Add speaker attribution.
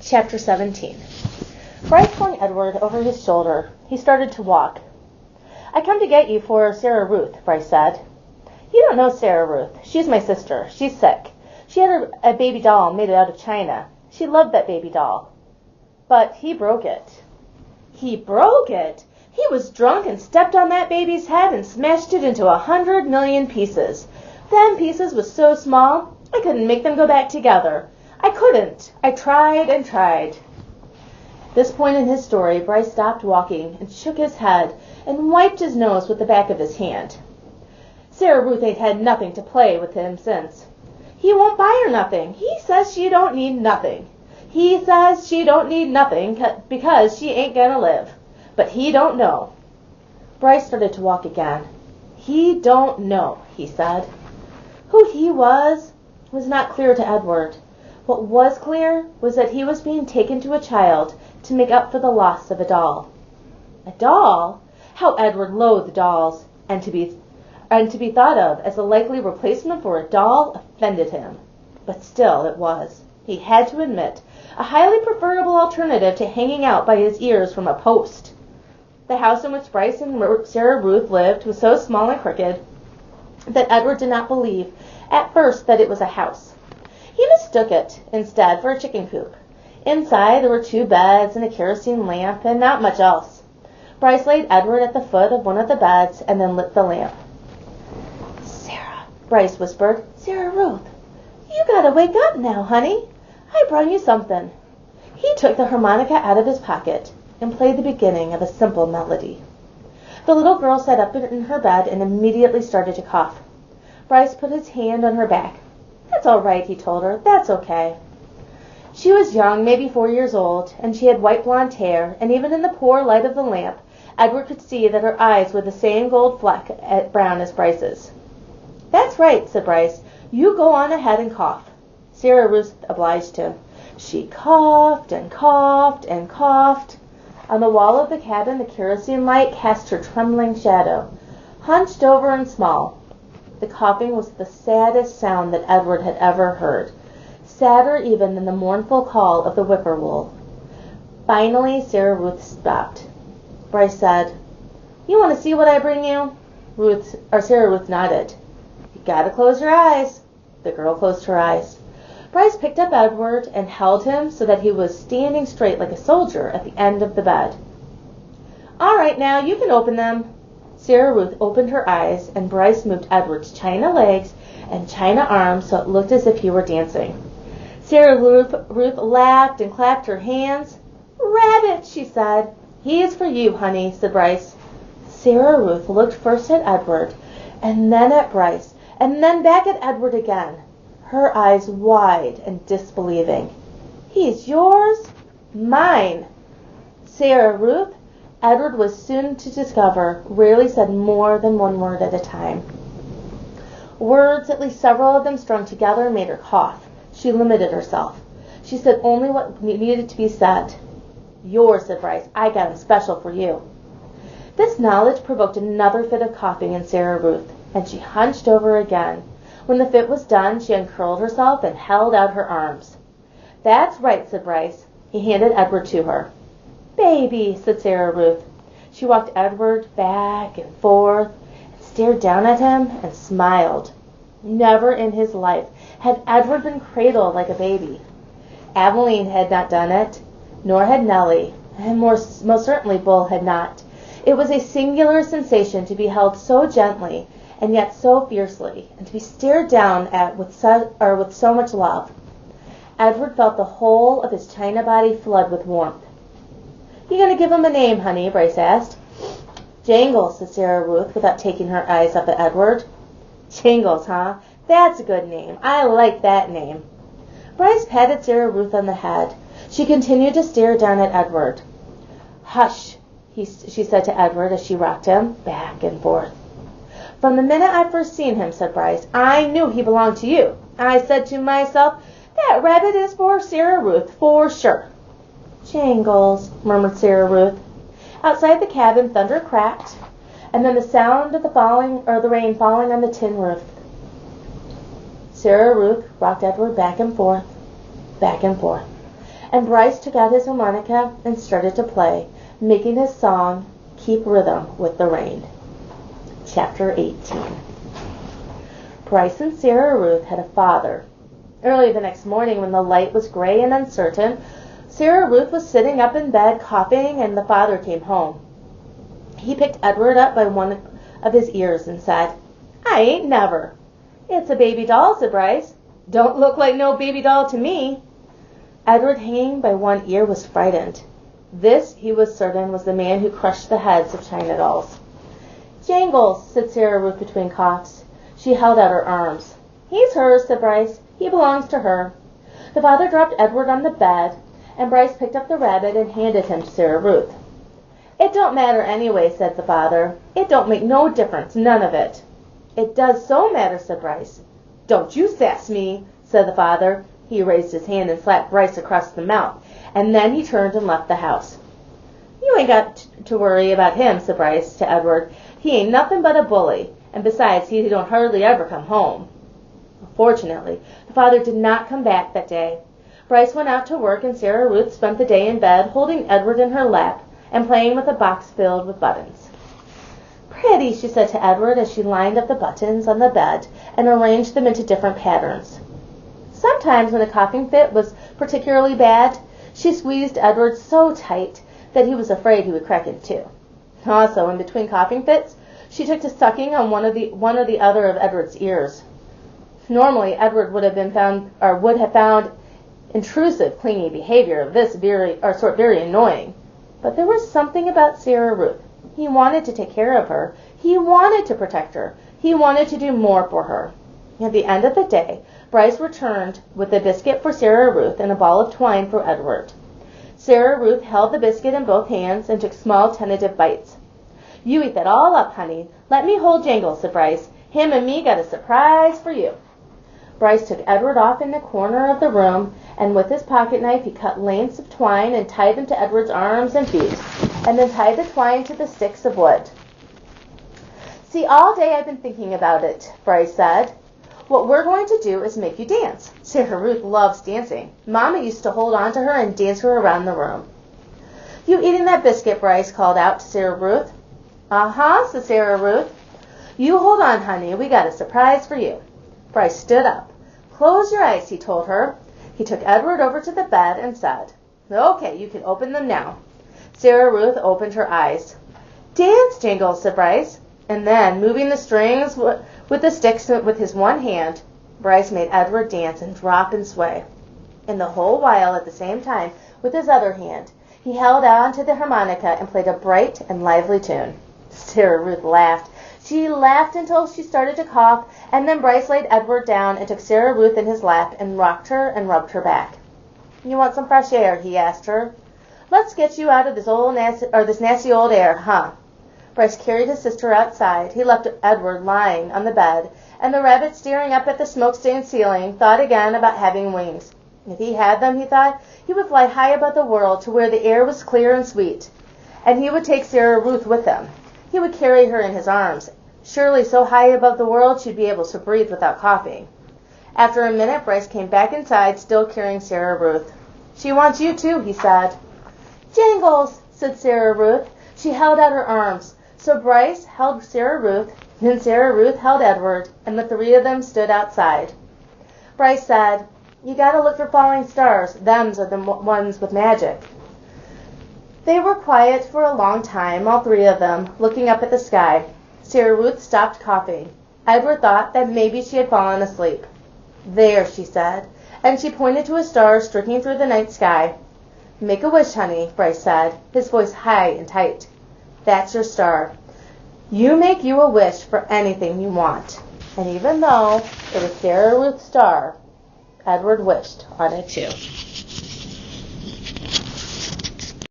Speaker 1: Chapter 17. Bryce flung Edward over his shoulder. He started to walk. "I come to get you for Sarah Ruth," Bryce said. "You don't know Sarah Ruth. She's my sister. She's sick. She had a baby doll made out of china. She loved that baby doll. But he broke it." "He broke it? He was drunk and stepped on that baby's head and smashed it into 100 million pieces. Them pieces was so small, I couldn't make them go back together. I couldn't. I tried and tried." At this point in his story, Bryce stopped walking and shook his head and wiped his nose with the back of his hand. "Sarah Ruth ain't had nothing to play with him since. He won't buy her nothing. He says she don't need nothing. He says she don't need nothing because she ain't gonna live. But he don't know." Bryce started to walk again. "He don't know," he said. Who he was not clear to Edward. What was clear was that he was being taken to a child to make up for the loss of a doll. A doll? How Edward loathed dolls, and to be thought of as a likely replacement for a doll offended him. But still it was, he had to admit, a highly preferable alternative to hanging out by his ears from a post. The house in which Bryce and Sarah Ruth lived was so small and crooked that Edward did not believe at first that it was a house. He mistook it, instead, for a chicken coop. Inside there were 2 beds and a kerosene lamp, and not much else. Bryce laid Edward at the foot of one of the beds and then lit the lamp. "Sarah," Bryce whispered. "Sarah Ruth, you gotta wake up now, honey. I brought you something." He took the harmonica out of his pocket and played the beginning of a simple melody. The little girl sat up in her bed and immediately started to cough. Bryce put his hand on her back. "That's all right," he told her. "That's okay." She was young, maybe 4 years old, and she had white blonde hair, and even in the poor light of the lamp, Edward could see that her eyes were the same gold fleck at brown as Bryce's. "That's right," said Bryce. "You go on ahead and cough." Sarah Ruth obliged him. She coughed and coughed and coughed. On the wall of the cabin, the kerosene light cast her trembling shadow, hunched over and small. The coughing was the saddest sound that Edward had ever heard, sadder even than the mournful call of the whippoorwill. Finally, Sarah Ruth stopped. Bryce said, "You want to see what I bring you?" Sarah Ruth nodded. "You gotta close your eyes." The girl closed her eyes. Bryce picked up Edward and held him so that he was standing straight like a soldier at the end of the bed. "All right, now, you can open them." Sarah Ruth opened her eyes, and Bryce moved Edward's china legs and china arms so it looked as if he were dancing. Sarah Ruth laughed and clapped her hands. "Rabbit," she said. "He is for you, honey," said Bryce. Sarah Ruth looked first at Edward, and then at Bryce, and then back at Edward again, her eyes wide and disbelieving. "He's yours?" "Mine." Sarah Ruth, Edward was soon to discover, rarely said more than one word at a time. Words, at least several of them strung together, made her cough. She limited herself. She said only what needed to be said. "Yours," said Bryce. "I got him special for you." This knowledge provoked another fit of coughing in Sarah Ruth, and she hunched over again. When the fit was done, she uncurled herself and held out her arms. "That's right," said Bryce. He handed Edward to her. "Baby," said Sarah Ruth. She walked Edward back and forth, and stared down at him and smiled. Never in his life had Edward been cradled like a baby. Aveline had not done it, nor had Nellie, and most certainly Bull had not. It was a singular sensation to be held so gently and yet so fiercely, and to be stared down at with so much love. Edward felt the whole of his china body flood with warmth. "You gonna give him a name, honey?" Bryce asked. "Jangles," said Sarah Ruth, without taking her eyes up at Edward. "Jangles, huh? That's a good name. I like that name." Bryce patted Sarah Ruth on the head. She continued to stare down at Edward. "Hush," she said to Edward as she rocked him back and forth. "From the minute I first seen him," said Bryce, "I knew he belonged to you. I said to myself, that rabbit is for Sarah Ruth, for sure." "Jangles," murmured Sarah Ruth. Outside the cabin, thunder cracked, and then the sound of the rain falling on the tin roof. Sarah Ruth rocked Edward back and forth, and Bryce took out his harmonica and started to play, making his song keep rhythm with the rain. Chapter 18. Bryce and Sarah Ruth had a father. Early the next morning, when the light was gray and uncertain, Sarah Ruth was sitting up in bed coughing, and the father came home. He picked Edward up by one of his ears and said, "I ain't never." "It's a baby doll," said Bryce. "Don't look like no baby doll to me." Edward, hanging by one ear, was frightened. This, he was certain, was the man who crushed the heads of China dolls. "Jangles," said Sarah Ruth between coughs. She held out her arms. "He's hers," said Bryce. "He belongs to her." The father dropped Edward on the bed, and Bryce picked up the rabbit and handed him to Sarah Ruth. "It don't matter anyway," said the father. "It don't make no difference, none of it." "It does so matter," said Bryce. "Don't you sass me," said the father. He raised his hand and slapped Bryce across the mouth, and then he turned and left the house. "You ain't got to worry about him," said Bryce to Edward. "He ain't nothing but a bully, and besides, he don't hardly ever come home." Fortunately, the father did not come back that day. Bryce went out to work, and Sarah Ruth spent the day in bed, holding Edward in her lap and playing with a box filled with buttons. "Pretty," she said to Edward as she lined up the buttons on the bed and arranged them into different patterns. Sometimes, when a coughing fit was particularly bad, she squeezed Edward so tight that he was afraid he would crack in two. Also, in between coughing fits, she took to sucking on one or the other of Edward's ears. Normally, Edward would have found intrusive, clingy behavior of this sort very annoying. But there was something about Sarah Ruth. He wanted to take care of her. He wanted to protect her. He wanted to do more for her. At the end of the day, Bryce returned with a biscuit for Sarah Ruth and a ball of twine for Edward. Sarah Ruth held the biscuit in both hands and took small, tentative bites. "You eat that all up, honey. Let me hold Jangles," said Bryce. "Him and me got a surprise for you." Bryce took Edward off in the corner of the room, and with his pocket knife he cut lengths of twine and tied them to Edward's arms and feet, and then tied the twine to the sticks of wood. "See, all day I've been thinking about it," Bryce said. "What we're going to do is make you dance. Sarah Ruth loves dancing. Mama used to hold on to her and dance her around the room." "You eating that biscuit?" Bryce called out to Sarah Ruth. "Uh-huh," said Sarah Ruth. "You hold on, honey. We got a surprise for you." Bryce stood up. "Close your eyes," he told her. He took Edward over to the bed and said, "Okay, you can open them now." Sarah Ruth opened her eyes. "Dance, Jangles," said Bryce. And then, moving the strings with the sticks with his one hand, Bryce made Edward dance and drop and sway. And the whole while, at the same time, with his other hand, he held on to the harmonica and played a bright and lively tune. Sarah Ruth laughed. She laughed until she started to cough, and then Bryce laid Edward down and took Sarah Ruth in his lap and rocked her and rubbed her back. "You want some fresh air?" he asked her. "Let's get you out of this nasty old air, huh?" Bryce carried his sister outside. He left Edward lying on the bed, and the rabbit, staring up at the smoke-stained ceiling, thought again about having wings. If he had them, he thought, he would fly high above the world to where the air was clear and sweet, and he would take Sarah Ruth with him. He would carry her in his arms. Surely so high above the world she'd be able to breathe without coughing. After a minute, Bryce came back inside, still carrying Sarah Ruth. "She wants you too," he said. "Jangles," said Sarah Ruth. She held out her arms. So Bryce held Sarah Ruth, then Sarah Ruth held Edward, and the three of them stood outside. Bryce said, "You gotta look for falling stars. Them's are the ones with magic." They were quiet for a long time, all three of them, looking up at the sky. Sarah Ruth stopped coughing. Edward thought that maybe she had fallen asleep. "There," she said, and she pointed to a star streaking through the night sky. "Make a wish, honey," Bryce said, his voice high and tight. "That's your star. You make you a wish for anything you want." And even though it was Sarah Ruth's star, Edward wished on it too.